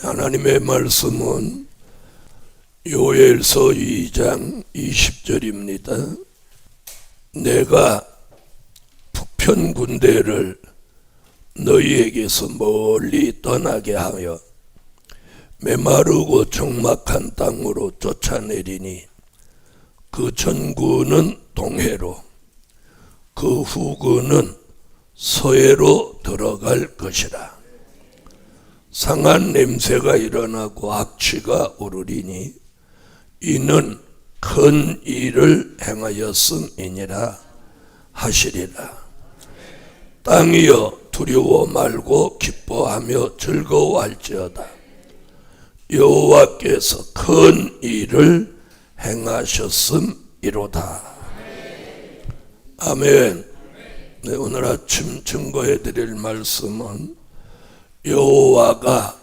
하나님의 말씀은 요엘서 2장 20절입니다. 내가 북편 군대를 너희에게서 멀리 떠나게 하여 메마르고 적막한 땅으로 쫓아내리니 그 전구는 동해로 그 후구는 서해로 들어갈 것이라. 상한 냄새가 일어나고 악취가 오르리니 이는 큰 일을 행하였음이니라 하시리라. 땅이여 두려워 말고 기뻐하며 즐거워할지어다. 여호와께서 큰 일을 행하셨음이로다. 아멘. 네, 오늘 아침 증거해 드릴 말씀은 여호와가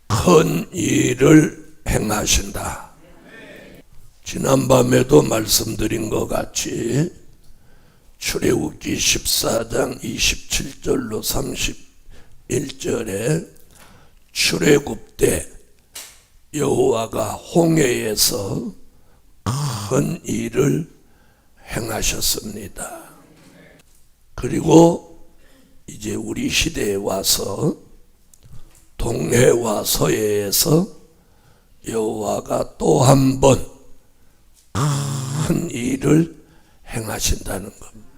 큰 일을 행하신다. 지난밤에도 말씀드린 것 같이 출애굽기 14장 27절로 31절에 출애굽 때 여호와가 홍해에서 큰 일을 행하셨습니다. 그리고 이제 우리 시대에 와서 동해와 서해에서 여호와가 또 한 번 큰 일을 행하신다는 겁니다.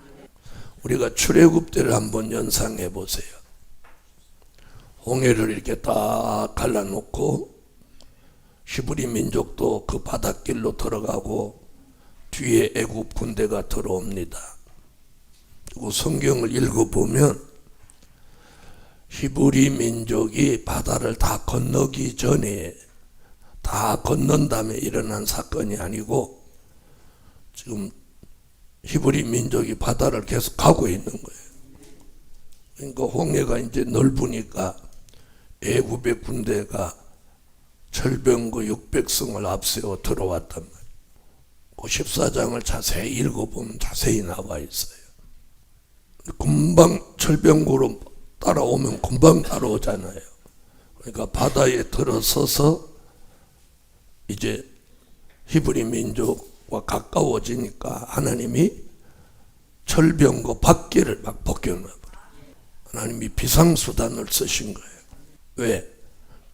우리가 출애굽 때를 한번 연상해 보세요. 홍해를 이렇게 딱 갈라놓고 히브리 민족도 그 바닷길로 들어가고 뒤에 애굽 군대가 들어옵니다. 그리고 성경을 읽어보면 히브리 민족이 바다를 다 건너기 전에, 다 건넌 다음에 일어난 사건이 아니고 지금 히브리 민족이 바다를 계속 가고 있는 거예요. 그러니까 홍해가 이제 넓으니까 애굽의 군대가 철병거 600승을 앞세워 들어왔단 말이에요. 그 14장을 자세히 읽어보면 자세히 나와 있어요. 금방 철병거로 따라오면 금방 따라오잖아요. 그러니까 바다에 들어서서 이제 히브리 민족과 가까워지니까 하나님이 철병거 밖에를 막 벗겨놔버려요. 하나님이 비상수단을 쓰신 거예요. 왜?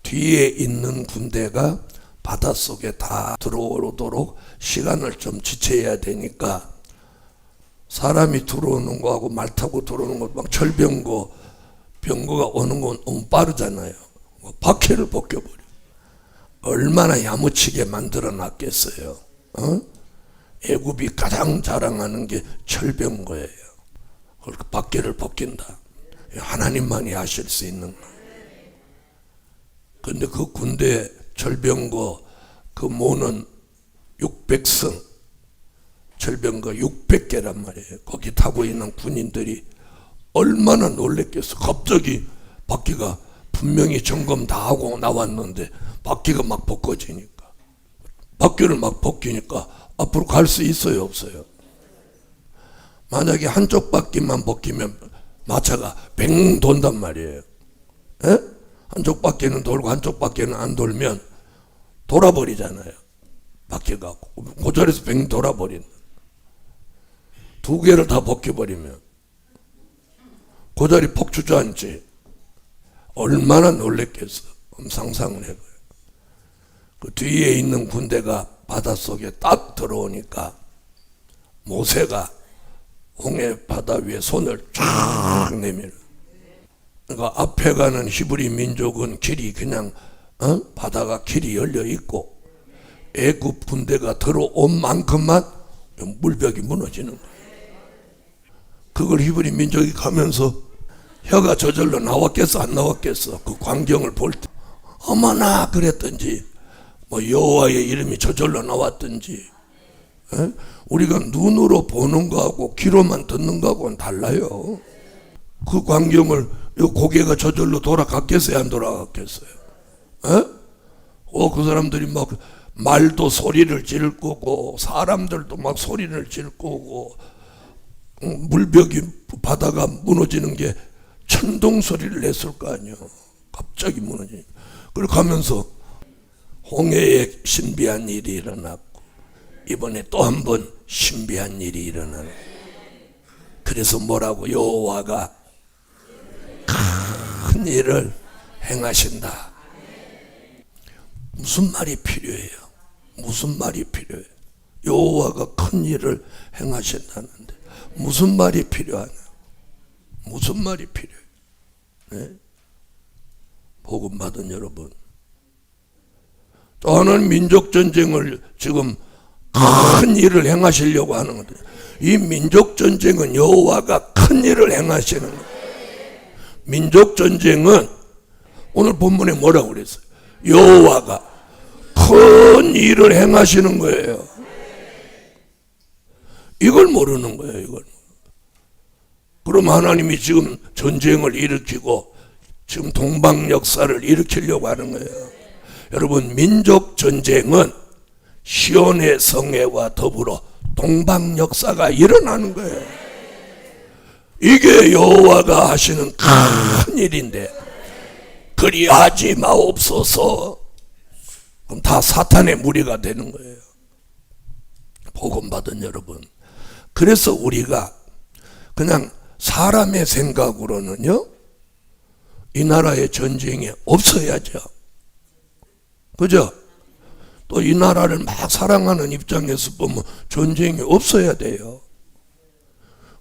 뒤에 있는 군대가 바닷속에 다 들어오도록 시간을 좀 지체해야 되니까 사람이 들어오는 거하고 말 타고 들어오는 거 막 병거가 오는 건 너무 빠르잖아요. 바퀴를 벗겨버려. 얼마나 야무치게 만들어 놨겠어요. 애굽이 가장 자랑하는 게 철병거예요. 그렇게 바퀴를 벗긴다. 하나님만이 하실 수 있는 거예요. 근데 그 군대 철병거 그 모는 600승, 철병거 600개란 말이에요. 거기 타고 있는 군인들이 얼마나 놀랬겠어. 갑자기 바퀴가 분명히 점검 다 하고 나왔는데 바퀴가 막 벗겨지니까, 바퀴를 막 벗기니까 앞으로 갈 수 있어요, 없어요? 만약에 한쪽 바퀴만 벗기면 마차가 뱅 돈단 말이에요. 에? 한쪽 바퀴는 돌고 한쪽 바퀴는 안 돌면 돌아버리잖아요. 바퀴가 그 자리에서 뱅 돌아버린다. 두 개를 다 벗겨버리면 그 자리 폭 주저앉지. 얼마나 놀랬겠어. 상상을 해봐요. 그 뒤에 있는 군대가 바닷속에 딱 들어오니까 모세가 홍해 바다 위에 손을 쫙 내밀어. 그러니까 앞에 가는 히브리 민족은 길이 그냥 바다가 길이 열려 있고 애굽 군대가 들어온 만큼만 물벽이 무너지는 거예요. 그걸 히브리 민족이 가면서 혀가 저절로 나왔겠어, 안 나왔겠어? 그 광경을 볼 때 어머나 그랬던지, 뭐 여호와의 이름이 저절로 나왔던지. 에? 우리가 눈으로 보는 거하고 귀로만 듣는 거하고는 달라요. 그 광경을 고개가 저절로 돌아갔겠어요, 안 돌아갔겠어요? 그 사람들이 막 말도 소리를 지를 거고 사람들도 막 소리를 지를 거고 물벽이 바다가 무너지는 게 천둥 소리를 냈을 거 아니에요. 갑자기 무너지니까 그렇게 하면서 홍해에 신비한 일이 일어났고 이번에 또 한 번 신비한 일이 일어나는 거예요. 그래서 뭐라고? 여호와가 큰 일을 행하신다. 무슨 말이 필요해요? 무슨 말이 필요해요? 여호와가 큰 일을 행하신다는데 무슨 말이 필요하냐? 무슨 말이 필요해요? 네? 복음 받은 여러분, 또 하나는 민족전쟁을 지금 큰 일을 행하시려고 하는 건데, 이 민족전쟁은 여호와가 큰 일을 행하시는 거예요. 민족전쟁은 오늘 본문에 뭐라고 그랬어요? 여호와가 큰 일을 행하시는 거예요. 이걸 모르는 거예요. 이걸. 그럼 하나님이 지금 전쟁을 일으키고 지금 동방 역사를 일으키려고 하는 거예요. 여러분, 민족 전쟁은 시온의 성회와 더불어 동방 역사가 일어나는 거예요. 이게 여호와가 하시는 큰 일인데 그리하지 마옵소서. 그럼 다 사탄의 무리가 되는 거예요. 복음 받은 여러분, 그래서 우리가 그냥 사람의 생각으로는요, 이 나라의 전쟁이 없어야죠. 그죠? 또 이 나라를 막 사랑하는 입장에서 보면 전쟁이 없어야 돼요.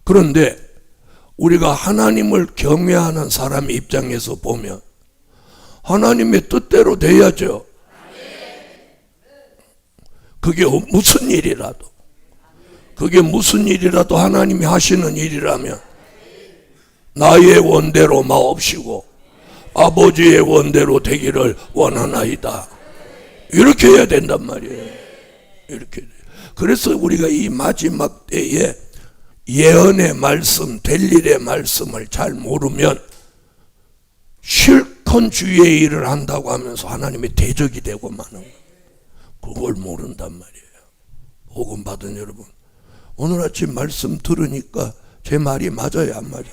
그런데 우리가 하나님을 경외하는 사람의 입장에서 보면 하나님의 뜻대로 돼야죠. 그게 무슨 일이라도, 그게 무슨 일이라도 하나님이 하시는 일이라면 나의 원대로 마옵시고 아버지의 원대로 되기를 원하나이다. 이렇게 해야 된단 말이에요. 이렇게. 그래서 우리가 이 마지막 때에 예언의 말씀, 될 일의 말씀을 잘 모르면 실컷 주의 일을 한다고 하면서 하나님의 대적이 되고 마는 거예요. 그걸 모른단 말이에요. 복음 받은 여러분, 오늘 아침 말씀 들으니까 제 말이 맞아요, 안 맞아요?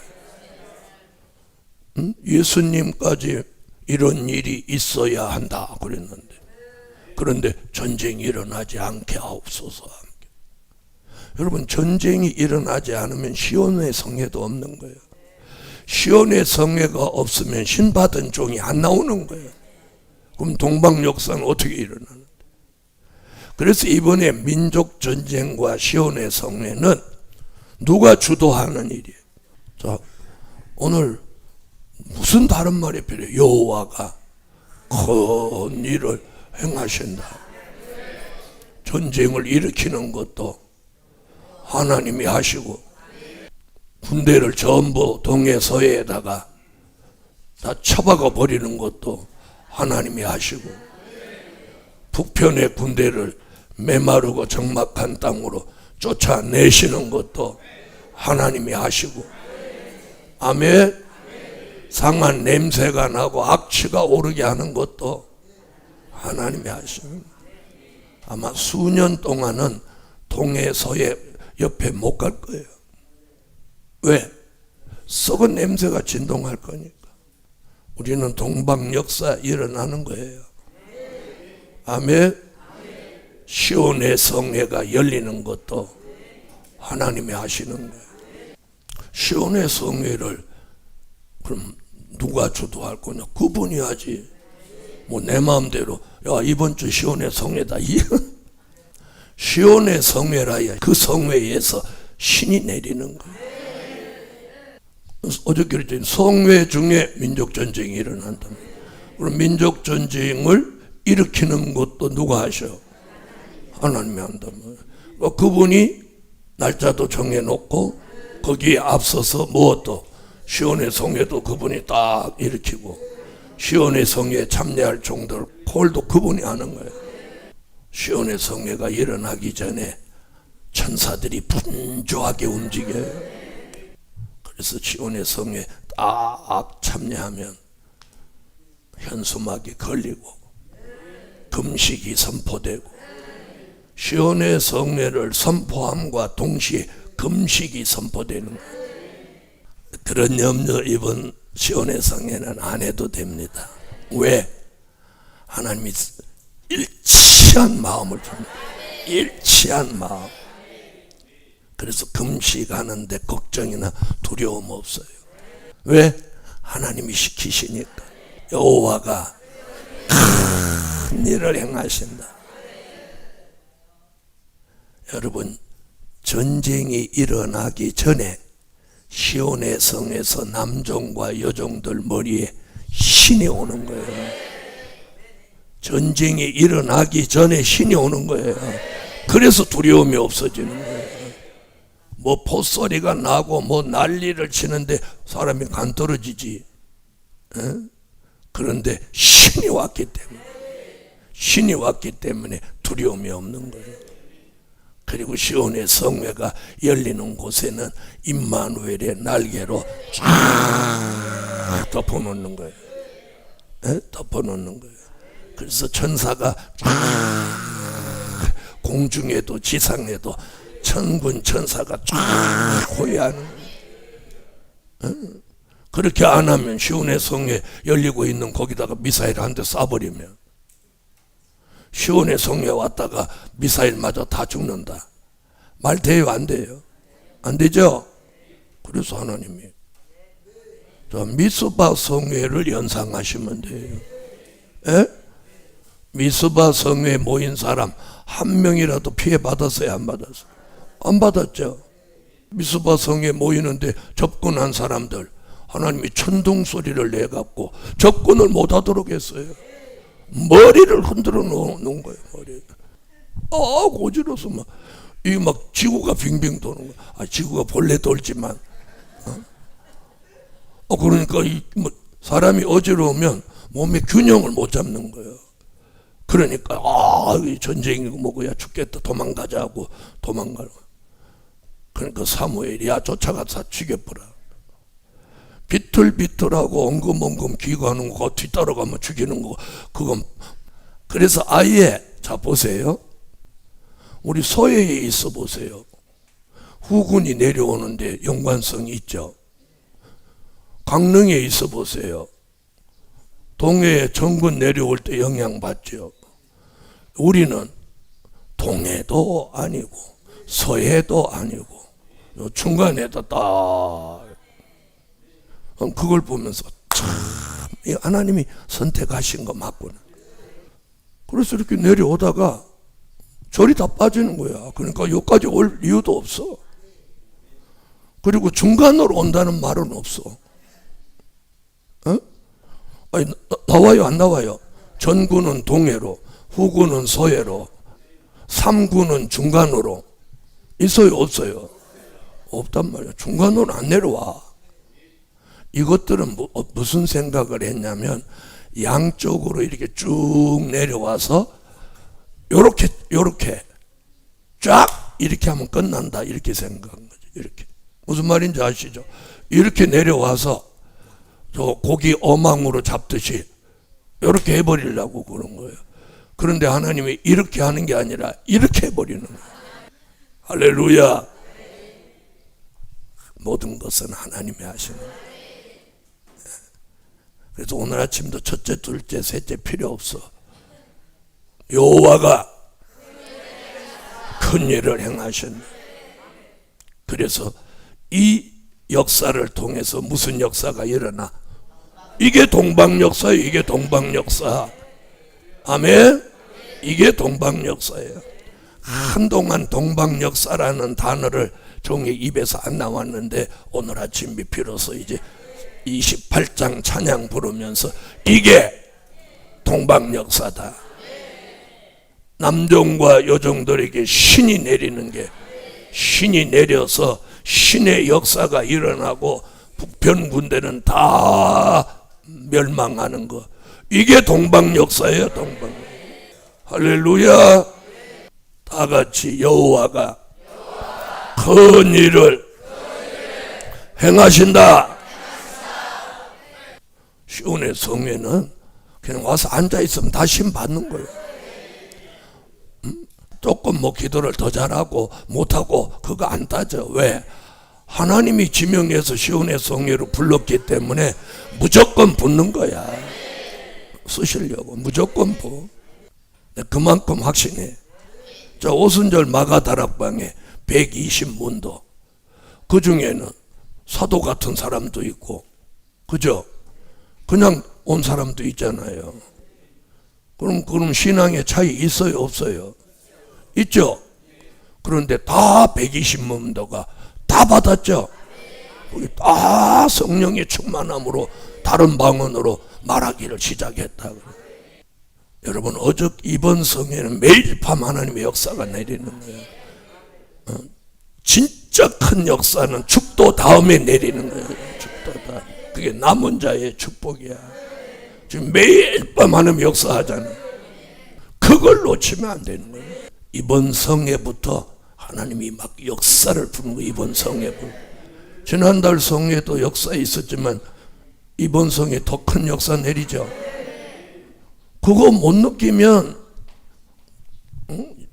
응? 예수님까지 이런 일이 있어야 한다 그랬는데, 그런데 전쟁이 일어나지 않게 하옵소서. 여러분, 전쟁이 일어나지 않으면 시온의 성회도 없는 거예요. 시온의 성회가 없으면 신받은 종이 안 나오는 거예요. 그럼 동방 역사는 어떻게 일어나는데? 그래서 이번에 민족 전쟁과 시온의 성회는 누가 주도하는 일이에요? 자, 오늘 무슨 다른 말이 필요해요? 여호와가 큰 일을 행하신다. 전쟁을 일으키는 것도 하나님이 하시고, 군대를 전부 동해 서해에다가 다 쳐박아 버리는 것도 하나님이 하시고, 북편의 군대를 메마르고 적막한 땅으로 쫓아내시는 것도 하나님이 하시고, 아멘. 상한 냄새가 나고 악취가 오르게 하는 것도 하나님이 하시는. 아마 수년 동안은 동해 서해 옆에 못 갈 거예요. 왜? 썩은 냄새가 진동할 거니까. 우리는 동방 역사 일어나는 거예요. 아멘. 시온의 성회가 열리는 것도 하나님이 하시는 거예요. 시온의 성회를 그럼 누가 주도할 거냐? 그분이 하지. 뭐 내 마음대로 야 이번 주 시온의 성회다. 시온의 성회라야 그 성회에서 신이 내리는 거예요. 어저께 그랬더니 성회 중에 민족전쟁이 일어난다. 그럼 민족전쟁을 일으키는 것도 누가 하셔? 하나님이 한단 말이에요. 그분이 날짜도 정해놓고 거기에 앞서서 무엇도 시온의 성회도 그분이 딱 일으키고 시온의 성회에 참여할 정도를 콜도 그분이 하는 거예요. 시온의 성회가 일어나기 전에 천사들이 분주하게 움직여요. 그래서 시온의 성회에 딱 참여하면 현수막이 걸리고 금식이 선포되고, 시온의 성회를 선포함과 동시에 금식이 선포되는 거예요. 그런 염려 이번 시온의 성회는 안 해도 됩니다. 왜? 하나님이 일치한 마음을 줍니다. 일치한 마음. 그래서 금식하는데 걱정이나 두려움 없어요. 왜? 하나님이 시키시니까. 여호와가 큰 일을 행하신다. 여러분, 전쟁이 일어나기 전에 시온의 성에서 남종과 여종들 머리에 신이 오는 거예요. 전쟁이 일어나기 전에 신이 오는 거예요. 그래서 두려움이 없어지는 거예요. 뭐 포소리가 나고 뭐 난리를 치는데 사람이 간 떨어지지. 그런데 신이 왔기 때문에 두려움이 없는 거예요. 그리고 시온의 성회가 열리는 곳에는 임마누엘의 날개로 쫙 덮어놓는 거예요. 덮어놓는 거예요. 그래서 천사가 쫙 공중에도 지상에도 천군 천사가 쫙 호위하는 거예요. 그렇게 안 하면 시온의 성에 열리고 있는 거기다가 미사일 한 대 쏴버리면 시온의 성에 왔다가 미사일 맞아 다 죽는다. 말 돼요? 안 돼요? 안 되죠? 그래서 하나님이 미스바 성회를 연상하시면 돼요. 에? 미스바 성회에 모인 사람 한 명이라도 피해 받았어요? 안 받았어요? 안 받았죠. 미스바 성회에 모이는데 접근한 사람들 하나님이 천둥 소리를 내갖고 접근을 못하도록 했어요. 머리를 흔들어 놓은 거예요. 머리. 고지러서 막 지구가 빙빙 도는 거야. 지구가 본래 돌지만. 그러니까 사람이 어지러우면 몸의 균형을 못 잡는 거예요. 그러니까 전쟁이고 뭐고야 죽겠다 도망가자 하고 도망가는 거야. 그러니까 사무엘이 쫓아가서 죽여버려. 비틀비틀하고 엉금엉금 기거하는 거 뒤따라가면 죽이는 거 그건. 그래서 아예 자 보세요. 우리 서해에 있어 보세요. 후군이 내려오는데 연관성이 있죠. 강릉에 있어 보세요. 동해에 전군 내려올 때 영향받죠. 우리는 동해도 아니고 서해도 아니고 중간에다 딱 그걸 보면서 참 하나님이 선택하신 거 맞구나. 그래서 이렇게 내려오다가 절이 다 빠지는 거야. 그러니까 여기까지 올 이유도 없어. 그리고 중간으로 온다는 말은 없어. 아니, 나와요 안 나와요? 전구는 동해로, 후구는 서해로, 삼구는 중간으로. 있어요 없어요? 없단 말이야. 중간으로 안 내려와. 이것들은 무슨 생각을 했냐면 양쪽으로 이렇게 쭉 내려와서 요렇게 쫙 이렇게 하면 끝난다 이렇게 생각한 거죠. 이렇게. 무슨 말인지 아시죠? 이렇게 내려와서 저 고기 어망으로 잡듯이 이렇게 해버리려고 그런 거예요. 그런데 하나님이 이렇게 하는 게 아니라 이렇게 해버리는 거예요. 할렐루야. 모든 것은 하나님이 하시는 거예요. 그래서 오늘 아침도 첫째, 둘째, 셋째 필요 없어. 여호와가 큰 일을 행하셨네. 그래서 이 역사를 통해서 무슨 역사가 일어나? 이게 동방역사예요. 이게 동방역사. 아멘. 이게 동방역사예요. 한동안 동방역사라는 단어를 종의 입에서 안 나왔는데 오늘 아침 비로소 이제 28장 찬양 부르면서 이게 동방역사다. 남종과 여종들에게 신이 내리는 게, 신이 내려서 신의 역사가 일어나고 북편 군대는 다 멸망하는 거. 이게 동방역사예요. 동방. 할렐루야. 다 같이 여호와가 큰 일을 행하신다. 시온의 성회는 그냥 와서 앉아있으면 다 신 받는 거예요. 조금 뭐 기도를 더 잘하고 못하고 그거 안 따져. 왜? 하나님이 지명해서 시온의 성회로 불렀기 때문에 무조건 붙는 거야. 쓰시려고 무조건 보. 그만큼 확신해. 자, 오순절 마가다락방에 120문도, 그 중에는 사도 같은 사람도 있고, 그죠? 그냥 온 사람도 있잖아요. 그럼 신앙의 차이 있어요, 없어요? 있죠? 그런데 다 120문도가 다 받았죠? 우리 다 성령의 충만함으로 다른 방언으로 말하기를 시작했다. 여러분, 이번 성회는 매일 밤 하나님의 역사가 내리는 거예요. 진짜 큰 역사는 축도 다음에 내리는 거예요. 축도 다음. 그게 남은 자의 축복이야. 지금 매일 밤 하나님 역사하잖아요. 그걸 놓치면 안 되는 거예요. 이번 성회부터 하나님이 막 역사를 부는 거예요. 이번 성회부터. 지난달 성회도 역사 있었지만 이번 성회 더 큰 역사 내리죠. 그거 못 느끼면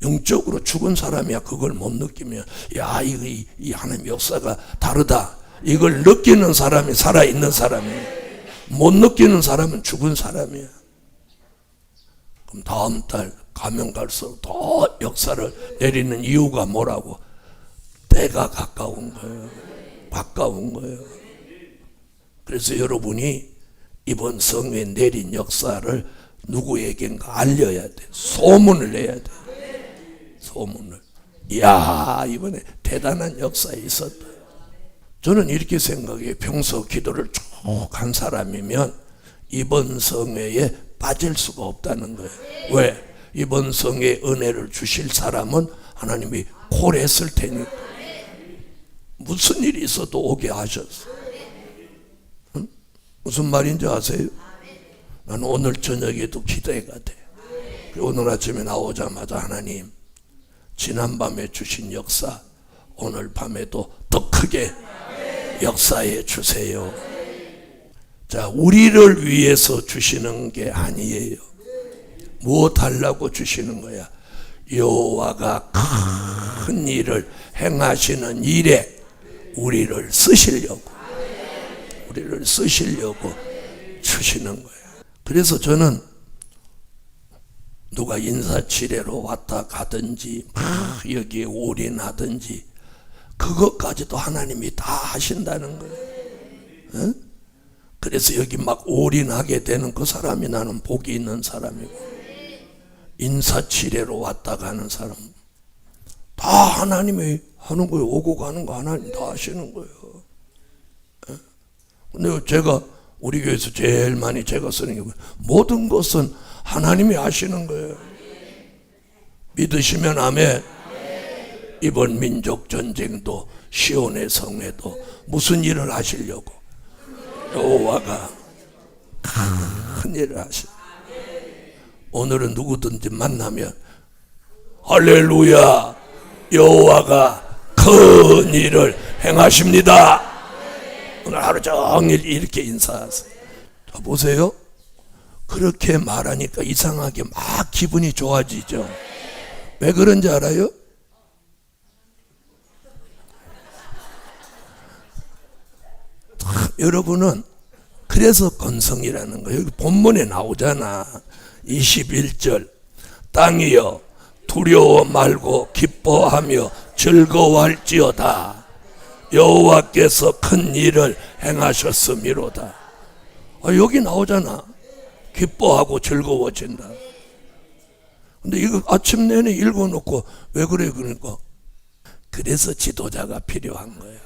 영적으로 죽은 사람이야. 그걸 못 느끼면, 야, 이 하나님 역사가 다르다, 이걸 느끼는 사람이 살아있는 사람이야. 못 느끼는 사람은 죽은 사람이야. 그럼 다음 달 가면 갈수록 더 역사를 내리는 이유가 뭐라고? 때가 가까운 거예요. 가까운 거예요. 그래서 여러분이 이번 성회에 내린 역사를 누구에겐가 알려야 돼. 소문을 내야 돼. 소문을. 이야, 이번에 대단한 역사에 있었다. 저는 이렇게 생각해요. 평소 기도를 쭉 한 사람이면 이번 성회에 빠질 수가 없다는 거예요. 왜? 이번 성회에 은혜를 주실 사람은 하나님이 콜했을 테니까. 무슨 일이 있어도 오게 하셨어. 응? 무슨 말인지 아세요? 나는 오늘 저녁에도 기대가 돼. 오늘 아침에 나오자마자 하나님, 지난밤에 주신 역사 오늘 밤에도 더 크게 역사해 주세요. 자, 우리를 위해서 주시는 게 아니에요. 무엇 하려고 주시는 거야? 여호와가 큰 일을 행하시는 일에 우리를 쓰시려고 주시는 거예요. 그래서 저는 누가 인사치레로 왔다 가든지 여기에 올인하든지 그것까지도 하나님이 다 하신다는 거예요. 응? 그래서 여기 막 올인하게 되는 그 사람이 나는 복이 있는 사람이고, 인사치레로 왔다 가는 사람 다 하나님이 하는 거예요. 오고 가는 거 하나님 다 하시는 거예요. 근데 제가 우리 교회에서 제일 많이 제가 쓰는 게 뭐예요? 모든 것은 하나님이 하시는 거예요. 믿으시면 아멘. 이번 민족전쟁도 시온의 성회도 무슨 일을 하시려고? 여호와가 큰 일을 하시. 오늘은 누구든지 만나면 할렐루야, 여호와가 큰 일을 행하십니다. 오늘 하루 종일 이렇게 인사하세요. 자, 보세요. 그렇게 말하니까 이상하게 막 기분이 좋아지죠. 왜 그런지 알아요? 여러분은 그래서 건성이라는 거예요. 여기 본문에 나오잖아. 21절, 땅이여 두려워 말고 기뻐하며 즐거워할지어다. 여호와께서 큰 일을 행하셨음이로다. 여기 나오잖아. 기뻐하고 즐거워진다. 근데 이거 아침 내내 읽어놓고 왜 그래? 그러니까 그래서 지도자가 필요한 거예요.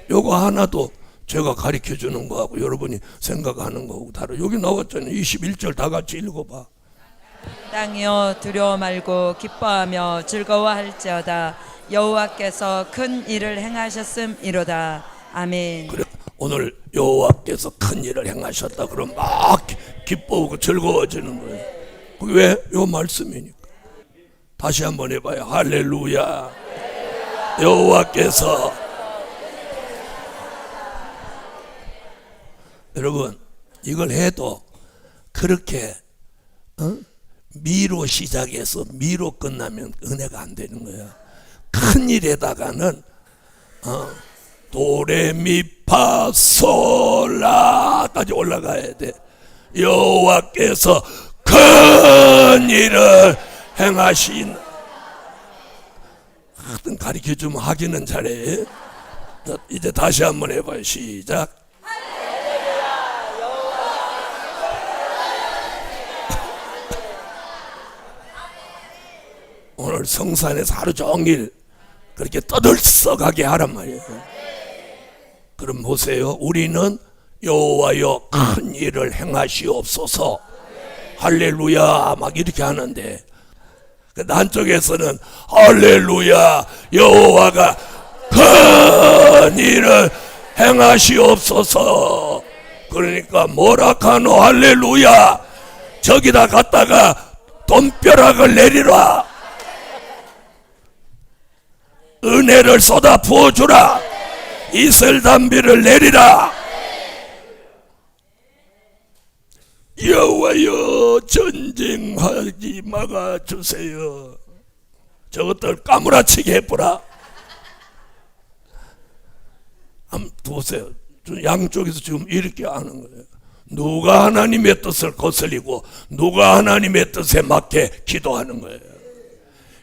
요거 하나도 제가 가르쳐 주는 거하고 여러분이 생각하는 거하고 다르. 여기 나왔잖아요. 21절 다 같이 읽어봐. 땅이여 두려워 말고 기뻐하며 즐거워할지어다. 여호와께서 큰 일을 행하셨음이로다. 아멘. 그래, 오늘 여호와께서 큰 일을 행하셨다 그러면 막 기뻐하고 즐거워지는 거예요. 그게 왜? 요 말씀이니까. 다시 한번 해봐요. 할렐루야. 여호와께서. 여러분, 이걸 해도 그렇게 미로 시작해서 미로 끝나면 은혜가 안 되는 거야. 큰 일에다가는 도레미파솔라까지 올라가야 돼. 여호와께서 큰 일을 행하신. 하여튼 가르쳐주면 하기는 잘해. 자, 이제 다시 한번 해봐요. 시작. 오늘 성산에서 하루 종일 그렇게 떠들썩하게 하란 말이에요. 그럼 보세요. 우리는 여호와여 큰 일을 행하시옵소서 할렐루야 막 이렇게 하는데, 한쪽에서는 할렐루야 여호와가 큰 일을 행하시옵소서. 그러니까 뭐라 카노 할렐루야, 저기다 갖다가 돈벼락을 내리라, 은혜를 쏟아 부어주라, 이슬담비를 내리라. 여호와여 전쟁하지 막아주세요. 저것들 까무라치게 해보라. 한번 보세요. 양쪽에서 지금 이렇게 하는 거예요. 누가 하나님의 뜻을 거슬리고 누가 하나님의 뜻에 맞게 기도하는 거예요.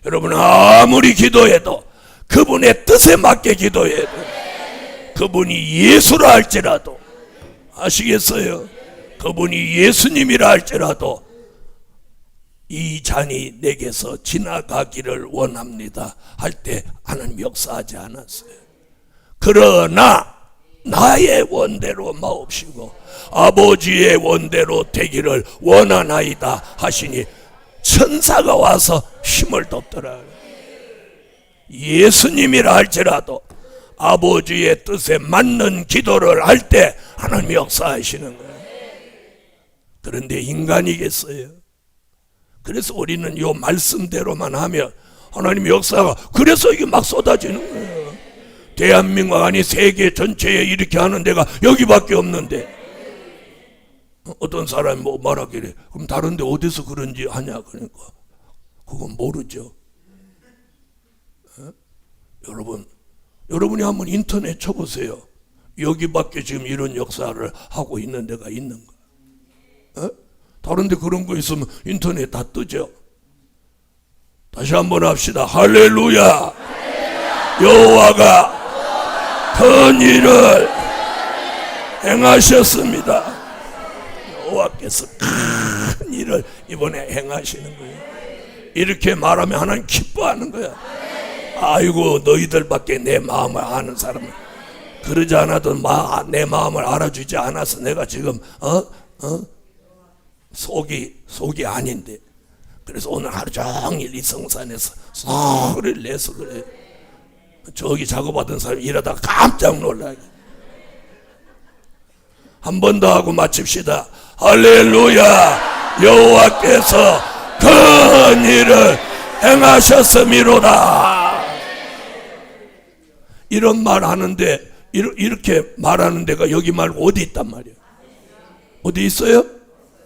여러분, 아무리 기도해도 그분의 뜻에 맞게 기도해도, 그분이 예수라 할지라도, 아시겠어요? 그분이 예수님이라 할지라도 이 잔이 내게서 지나가기를 원합니다 할 때 하나님 역사하지 않았어요. 그러나 나의 원대로 마옵시고 아버지의 원대로 되기를 원하나이다 하시니 천사가 와서 힘을 돋더라. 예수님이라 할지라도 아버지의 뜻에 맞는 기도를 할 때 하나님이 역사하시는 거예요. 그런데 인간이겠어요? 그래서 우리는 요 말씀대로만 하면 하나님의 역사가, 그래서 이게 막 쏟아지는 거예요. 대한민국 아니 세계 전체에 이렇게 하는 데가 여기밖에 없는데, 어떤 사람이 뭐 말하기를 그럼 다른 데 어디서 그런지 하냐, 그러니까 그건 모르죠. 여러분이 한번 인터넷 쳐보세요. 여기밖에 지금 이런 역사를 하고 있는 데가 있는가? 다른 데 그런 거 있으면 인터넷 다 뜨죠. 다시 한번 합시다. 할렐루야. 여호와가 큰 일을 행하셨습니다. 여호와께서 큰 일을 이번에 행하시는 거예요. 이렇게 말하면 하나님 기뻐하는 거야. 아이고, 너희들밖에 내 마음을 아는 사람은, 그러지 않아도 내 마음을 알아주지 않아서 내가 지금 속이 아닌데, 그래서 오늘 하루 종일 이 성산에서 소리를 내서 그래. 저기 작업하던 사람이 일하다가 깜짝 놀라요. 한 번 더 하고 마칩시다. 할렐루야. 여호와께서 큰 일을 행하셨음이로다. 이런 말 하는데, 이렇게 말하는 데가 여기 말고 어디 있단 말이에요? 어디 있어요?